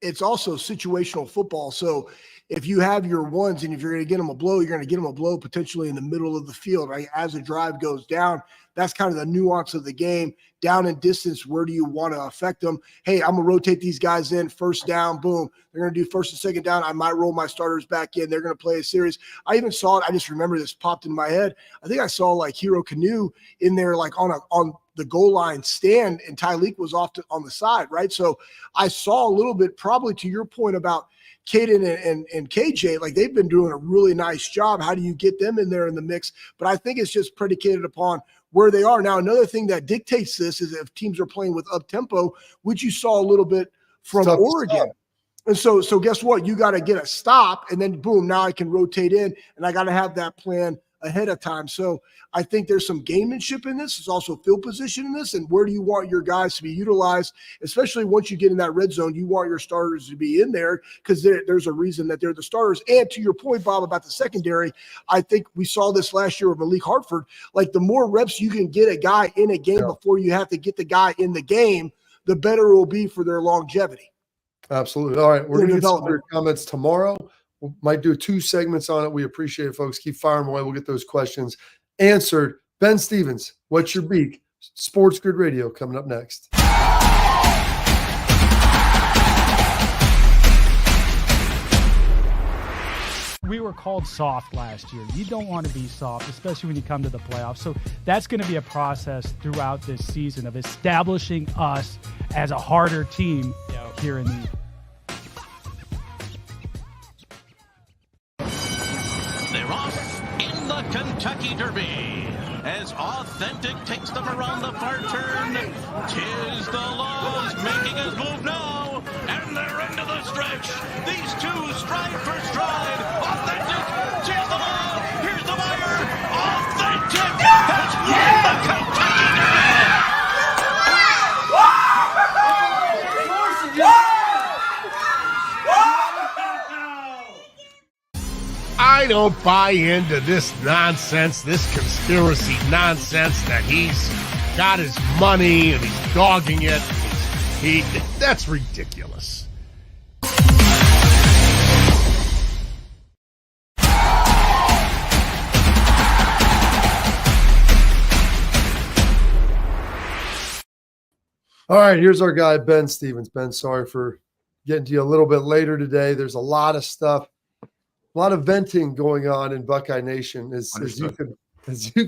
it's also situational football. So if you have your ones and if you're going to get them a blow, you're going to get them a blow potentially in the middle of the field, right? As the drive goes down, that's kind of the nuance of the game. Down in distance, where do you want to affect them? Hey, I'm going to rotate these guys in, first down, boom. They're going to do first and second down. I might roll my starters back in. They're going to play a series. I even saw it. I just remember this popped in my head. I think I saw like Hero Canoe in there like on the goal line stand, and Tyleek was off on the side, right? So I saw a little bit, probably to your point about Caden and KJ, like they've been doing a really nice job. How do you get them in there in the mix? But I think it's just predicated upon where they are. Now, another thing that dictates this is if teams are playing with up-tempo, which you saw a little bit from Oregon. And so guess what? You got to get a stop, and then boom, now I can rotate in, and I got to have that plan ahead of time. So I think there's some gamemanship in this. There's also field position in this, and where do you want your guys to be utilized, especially once you get in that red zone. You want your starters to be in there because there's a reason that they're the starters. And to your point, Bob, about the secondary, I think we saw this last year with Malik Hartford. Like the more reps you can get a guy in a game before you have to get the guy in the game, the better it will be for their longevity. Absolutely. All right, we're going to get some of your comments tomorrow. We might do 2 segments on it. We appreciate it, folks. Keep firing away. We'll get those questions answered. Ben Stevens, What's Your Beak? Sports Grid Radio coming up next. We were called soft last year. You don't want to be soft, especially when you come to the playoffs. So that's going to be a process throughout this season of establishing us as a harder team here in the Kentucky Derby as Authentic takes them around the far turn. Tis the Laws making his move now, and they're into the stretch. These two stride for stride. Authentic, tis the Law. Here's the wire. Authentic has won the Kentucky Derby. I don't buy into this nonsense, this conspiracy nonsense that he's got his money and he's dogging it. That's ridiculous. All right, here's our guy, Ben Stevens. Ben, sorry for getting to you a little bit later today. There's a lot of stuff, a lot of venting going on in Buckeye Nation, as you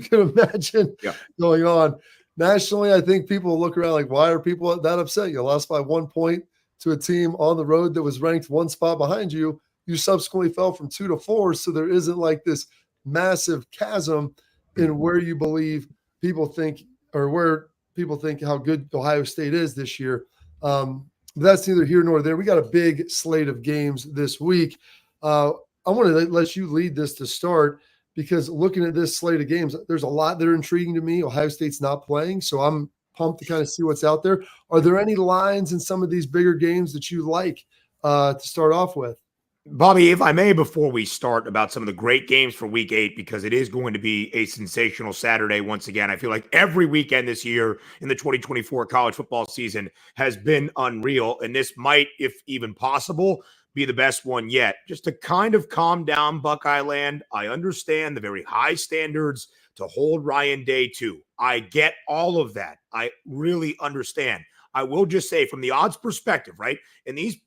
can imagine going on. Nationally, I think people look around like, why are people that upset? You lost by 1 point to a team on the road that was ranked one spot behind you. You subsequently fell from 2 to 4, so there isn't like this massive chasm in where you believe people think, or where people think how good Ohio State is this year. That's neither here nor there. We got a big slate of games this week. I want to let you lead this to start, because looking at this slate of games, there's a lot that are intriguing to me. Ohio State's not playing, so I'm pumped to kind of see what's out there. Are there any lines in some of these bigger games that you like to start off with? Bobby, if I may, before we start, about some of the great games for Week 8, because it is going to be a sensational Saturday once again. I feel like every weekend this year in the 2024 college football season has been unreal, and this might, if even possible, be the best one yet. Just to kind of calm down Buckeye land, I understand the very high standards to hold Ryan Day 2. I get all of that. I really understand. I will just say, from the odds perspective, right, and these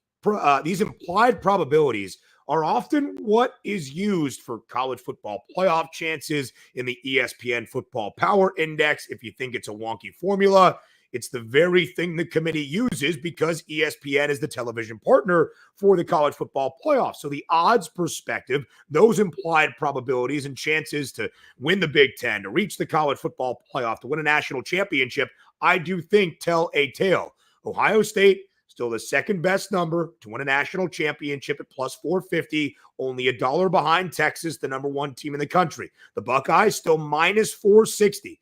implied probabilities are often what is used for college football playoff chances in the ESPN Football Power Index. If you think it's a wonky formula, it's the very thing the committee uses, because ESPN is the television partner for the college football playoff. So the odds perspective, those implied probabilities and chances to win the Big Ten, to reach the college football playoff, to win a national championship, I do think tell a tale. Ohio State, still the second best number to win a national championship at plus 450, only $1 behind Texas, the number 1 team in the country. The Buckeyes still minus 460,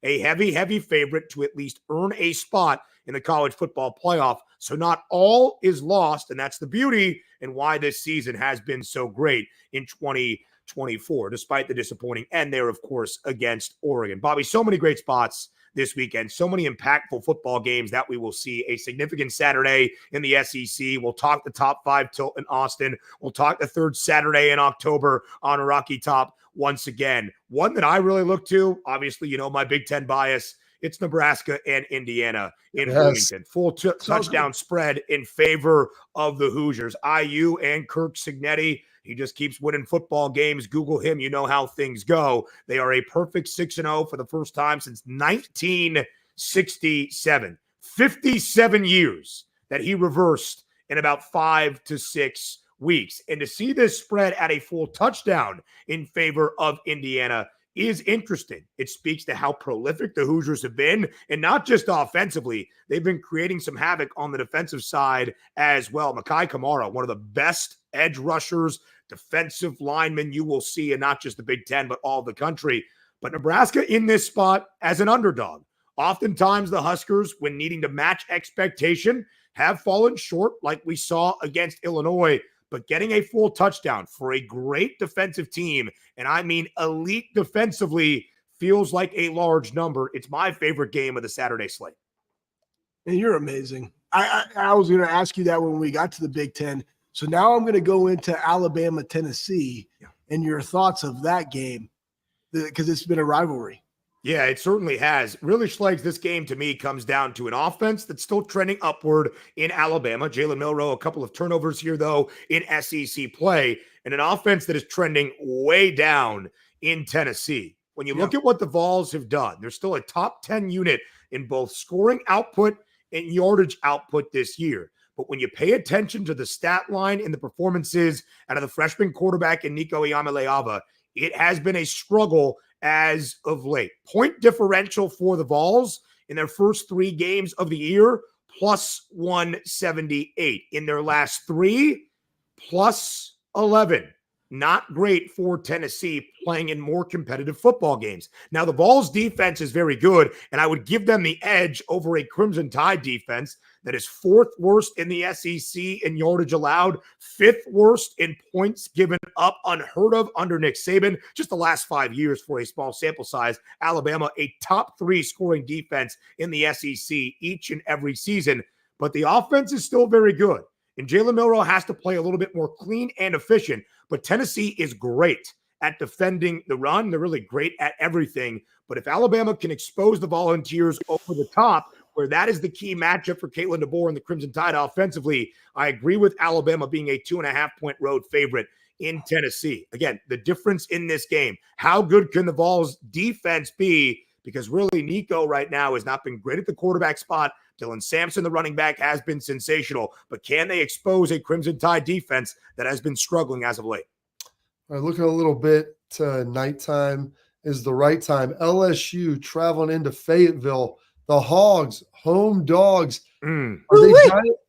a heavy favorite to at least earn a spot in the college football playoff. So not all is lost, and that's the beauty and why this season has been so great in 2024, despite the disappointing end there, of course, against Oregon. Bobby, so many great spots this weekend, so many impactful football games that we will see. A significant Saturday in the SEC. We'll talk the top 5 tilt in Austin. We'll talk the third Saturday in October on Rocky Top once again. One that I really look to, obviously, you know, my Big Ten bias, it's Nebraska and Indiana in Bloomington. Full touchdown spread in favor of the Hoosiers. IU and Kirk Cignetti, he just keeps winning football games. Google him. You know how things go. They are a perfect 6-0 for the first time since 1967. 57 years that he reversed in about 5 to 6 weeks. And to see this spread at a full touchdown in favor of Indiana is interesting. It speaks to how prolific the Hoosiers have been, and not just offensively. They've been creating some havoc on the defensive side as well. Mekhi Kamara, one of the best edge rushers, defensive linemen you will see in not just the Big Ten, but all of the country. But Nebraska in this spot as an underdog. Oftentimes the Huskers, when needing to match expectation, have fallen short, like we saw against Illinois. But getting a full touchdown for a great defensive team, and I mean elite defensively, feels like a large number. It's my favorite game of the Saturday slate. And you're amazing. I was going to ask you that when we got to the Big Ten. So now I'm going to go into Alabama, Tennessee, and your thoughts of that game, because it's been a rivalry. Yeah, it certainly has. Really, Schlegel, this game to me comes down to an offense that's still trending upward in Alabama. Jalen Milroe, a couple of turnovers here, though, in SEC play, and an offense that is trending way down in Tennessee. When you look at what the Vols have done, they're still a top 10 unit in both scoring output and yardage output this year. But when you pay attention to the stat line and the performances out of the freshman quarterback in Nico Iamaleava, it has been a struggle as of late. Point differential for the Vols in their first 3 games of the year, plus 178. In their last 3, plus 11. Not great for Tennessee playing in more competitive football games. Now, the Vols defense is very good, and I would give them the edge over a Crimson Tide defense that is 4th worst in the SEC in yardage allowed, 5th worst in points given up, unheard of under Nick Saban. Just the last 5 years for a small sample size. Alabama, a top 3 scoring defense in the SEC each and every season. But the offense is still very good. And Jalen Milroe has to play a little bit more clean and efficient. But Tennessee is great at defending the run. They're really great at everything But if Alabama can expose the Volunteers over the top, where that is the key matchup for Kalen DeBoer and the Crimson Tide offensively, I agree with Alabama being a 2.5-point road favorite in Tennessee. Again, the difference in this game, how good can the Vols defense be? Because really, Nico right now has not been great at the quarterback spot. Dylan Sampson, the running back, has been sensational. But can they expose a Crimson Tide defense that has been struggling as of late? All right, looking a little bit to nighttime is the right time. LSU traveling into Fayetteville. The Hogs, home dogs. Can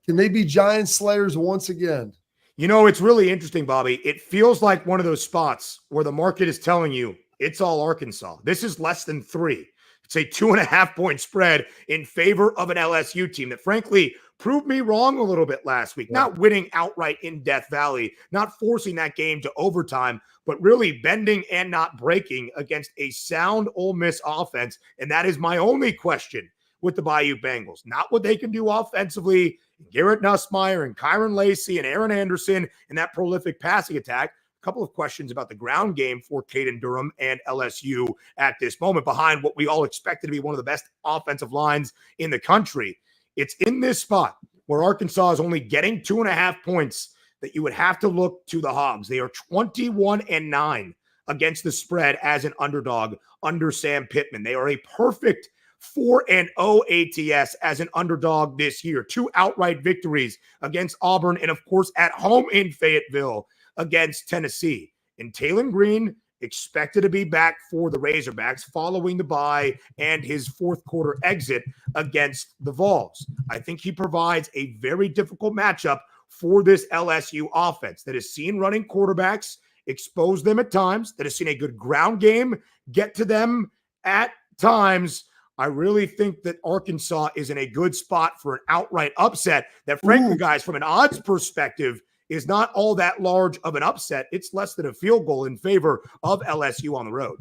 they be giant slayers once again? You know, it's really interesting, Bobby. It feels like one of those spots where the market is telling you it's all Arkansas. This is less than 3. It's a 2.5-point spread in favor of an LSU team that, frankly, proved me wrong a little bit last week. Not winning outright in Death Valley, not forcing that game to overtime, but really bending and not breaking against a sound Ole Miss offense. And that is my only question with the Bayou Bengals. Not what they can do offensively. Garrett Nussmeier and Kyron Lacey and Aaron Anderson and that prolific passing attack. A couple of questions about the ground game for Caden Durham and LSU at this moment behind what we all expected to be one of the best offensive lines in the country. It's in this spot where Arkansas is only getting 2.5 points that you would have to look to the Hogs. They are 21-9 against the spread as an underdog under Sam Pittman. They are a perfect 4-0 ATS as an underdog this year. 2 outright victories against Auburn and, of course, at home in Fayetteville against Tennessee. And Taylor Green expected to be back for the Razorbacks following the bye and his fourth quarter exit against the Vols. I think he provides a very difficult matchup for this LSU offense that has seen running quarterbacks expose them at times, that has seen a good ground game get to them at times. I really think that Arkansas is in a good spot for an outright upset that, frankly, guys, from an odds perspective, is not all that large of an upset. It's less than a field goal in favor of LSU on the road.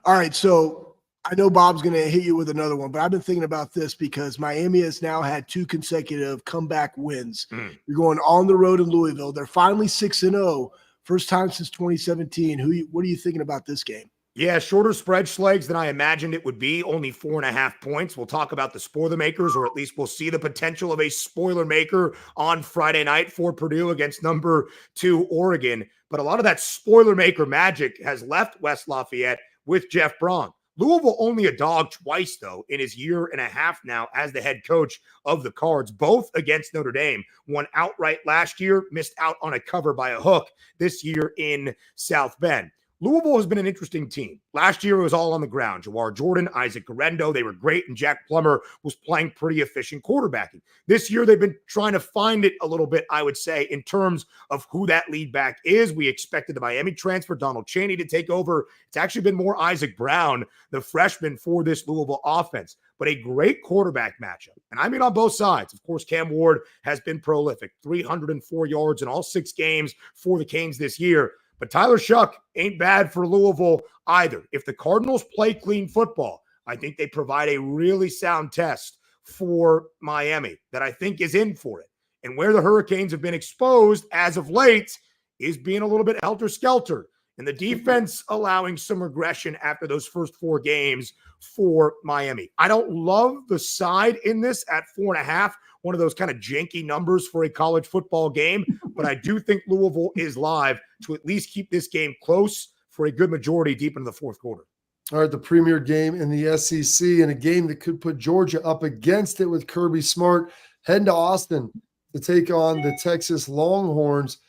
All right, so I know Bob's going to hit you with another one, but I've been thinking about this because Miami has now had 2 consecutive comeback wins. You're going on the road in Louisville. They're finally 6-0, first time since 2017. What are you thinking about this game? Yeah, shorter spread, Schlegs, than I imagined it would be. Only 4.5 points. We'll talk about the spoiler makers, or at least we'll see the potential of a spoiler maker on Friday night for Purdue against number 2 Oregon. But a lot of that spoiler maker magic has left West Lafayette with Jeff Braun. Louisville only a dog twice, though, in his year and a half now as the head coach of the Cards, both against Notre Dame. Won outright last year, missed out on a cover by a hook this year in South Bend. Louisville has been an interesting team. Last year, it was all on the ground. Jawar Jordan, Isaac Garendo, they were great, and Jack Plummer was playing pretty efficient quarterbacking. This year, they've been trying to find it a little bit, I would say, in terms of who that lead back is. We expected the Miami transfer, Donald Chaney, to take over. It's actually been more Isaac Brown, the freshman, for this Louisville offense. But a great quarterback matchup. And I mean on both sides. Of course, Cam Ward has been prolific. 304 yards in all 6 games for the Canes this year. But Tyler Shuck ain't bad for Louisville either. If the Cardinals play clean football, I think they provide a really sound test for Miami that I think is in for it. And where the Hurricanes have been exposed as of late is being a little bit helter-skelter. And the defense allowing some regression after those first 4 games for Miami. I don't love the side in this at 4.5. One of those kind of janky numbers for a college football game, but I do think Louisville is live to at least keep this game close for a good majority deep into the fourth quarter. All right, the premier game in the SEC and a game that could put Georgia up against it with Kirby Smart heading to Austin to take on the Texas Longhorns.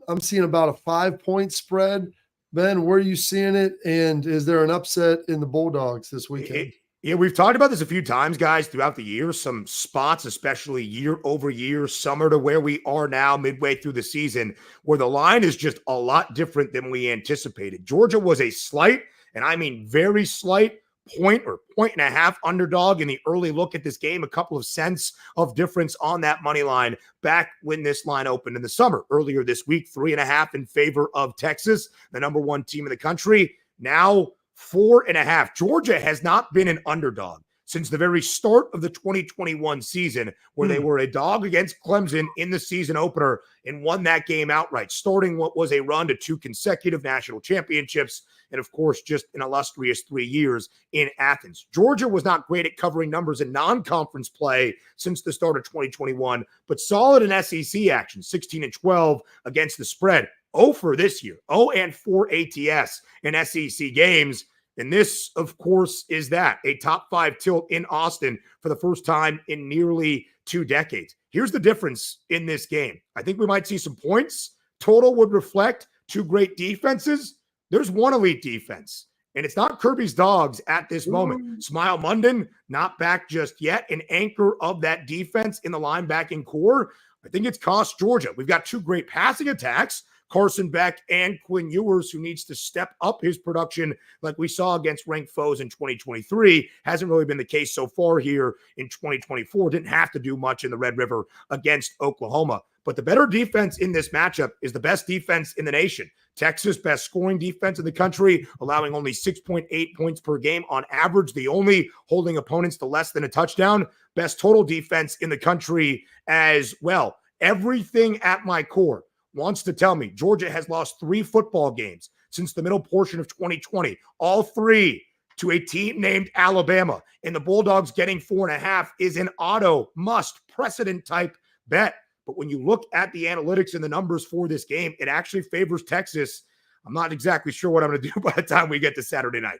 I'm seeing about a 5-point spread. Ben, where are you seeing it? And is there an upset in the Bulldogs this weekend? Yeah, we've talked about this a few times, guys, throughout the year. Some spots, especially year over year, summer to where we are now, midway through the season, where the line is just a lot different than we anticipated. Georgia was a slight, and I mean very slight, point or 1.5 underdog in the early look at this game. A couple of cents of difference on that money line back when this line opened in the summer. Earlier this week, 3.5 in favor of Texas, the number 1 team in the country. Now 4.5. Georgia has not been an underdog since the very start of the 2021 season, where they were a dog against Clemson in the season opener and won that game outright, starting what was a run to 2 consecutive national championships, and of course, just an illustrious 3 years in Athens. Georgia was not great at covering numbers in non-conference play since the start of 2021, but solid in SEC action, 16-12 against the spread. 0 for this year, 0-4 ATS in SEC games. And this, of course, is that a top 5 tilt in Austin for the first time in nearly 2 decades. Here's the difference in this game. I think we might see some points. Total would reflect 2 great defenses. There's 1 elite defense, and it's not Kirby's Dogs at this moment. Smile Munden, not back just yet, an anchor of that defense in the linebacking core. I think it's cost Georgia. We've got 2 great passing attacks, Carson Beck and Quinn Ewers, who needs to step up his production like we saw against ranked foes in 2023. Hasn't really been the case so far here in 2024. Didn't have to do much in the Red River against Oklahoma. But the better defense in this matchup is the best defense in the nation. Texas, best scoring defense in the country, allowing only 6.8 points per game on average, the only holding opponents to less than a touchdown. Best total defense in the country as well. Everything at my core wants to tell me Georgia has lost 3 football games since the middle portion of 2020, all 3 to a team named Alabama. And the Bulldogs getting 4.5 is an auto must precedent type bet. But when you look at the analytics and the numbers for this game, it actually favors Texas. I'm not exactly sure what I'm going to do by the time we get to Saturday night.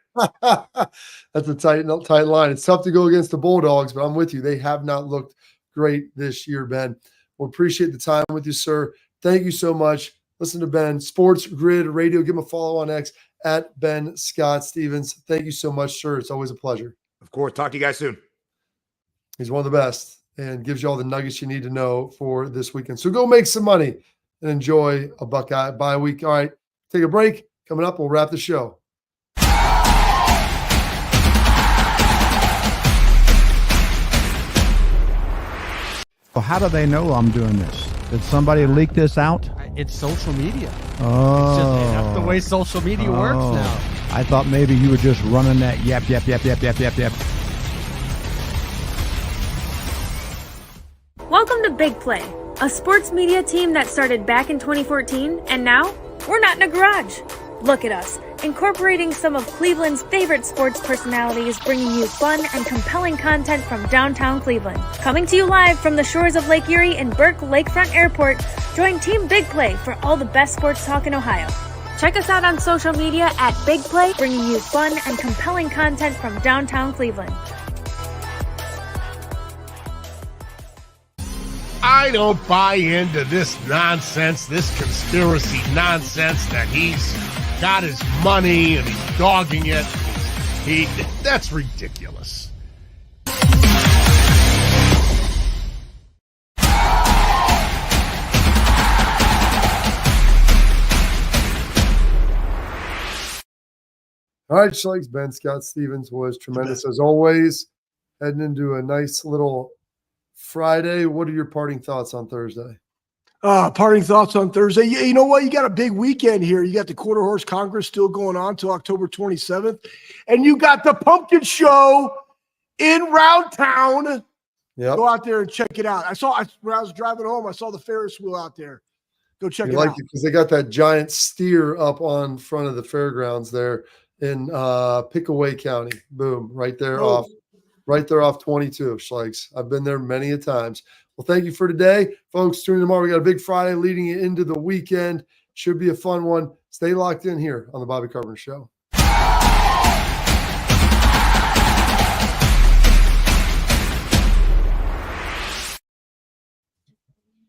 That's a tight line. It's tough to go against the Bulldogs, but I'm with you. They have not looked great this year, Ben. We'll appreciate the time with you, sir. Thank you so much. Listen to Ben, Sports Grid Radio. Give him a follow on X at Ben Scott Stevens. Thank you so much, sir. It's always a pleasure. Of course. Talk to you guys soon. He's one of the best and gives you all the nuggets you need to know for this weekend. So go make some money and enjoy a Buckeye bye week. All right, take a break. Coming up, we'll wrap the show. Well, how do they know I'm doing this? Did somebody leak this out? It's social media. Oh. That's the way social media works now. I thought maybe you were just running that yap. Welcome to Big Play, a sports media team that started back in 2014, and now we're not in a garage. Look at us, incorporating some of Cleveland's favorite sports personalities, bringing you fun and compelling content from downtown Cleveland. Coming to you live from the shores of Lake Erie and Burke Lakefront Airport, join Team Big Play for all the best sports talk in Ohio. Check us out on social media at Big Play, bringing you fun and compelling content from downtown Cleveland. I don't buy into this nonsense, this conspiracy nonsense that he's got his money and he's dogging it. That's ridiculous. All right, Schlegel. Ben Scott Stevens was tremendous as always. Heading into a nice little Friday. What are your parting thoughts on Thursday? Parting thoughts on Thursday. Yeah, you know what? You got a big weekend here. You got the Quarter Horse Congress still going on till October 27th. And you got the Pumpkin Show in Round Town. Yep. Go out there and check it out. When I was driving home, I saw the Ferris wheel out there. Go check it out. Because they got that giant steer up on front of the fairgrounds there in Pickaway County. Boom. Right there off 22, Schlegels. I've been there many a times. Well, thank you for today. Folks, tune in tomorrow. We got a big Friday leading into the weekend. Should be a fun one. Stay locked in here on the Bobby Carpenter Show.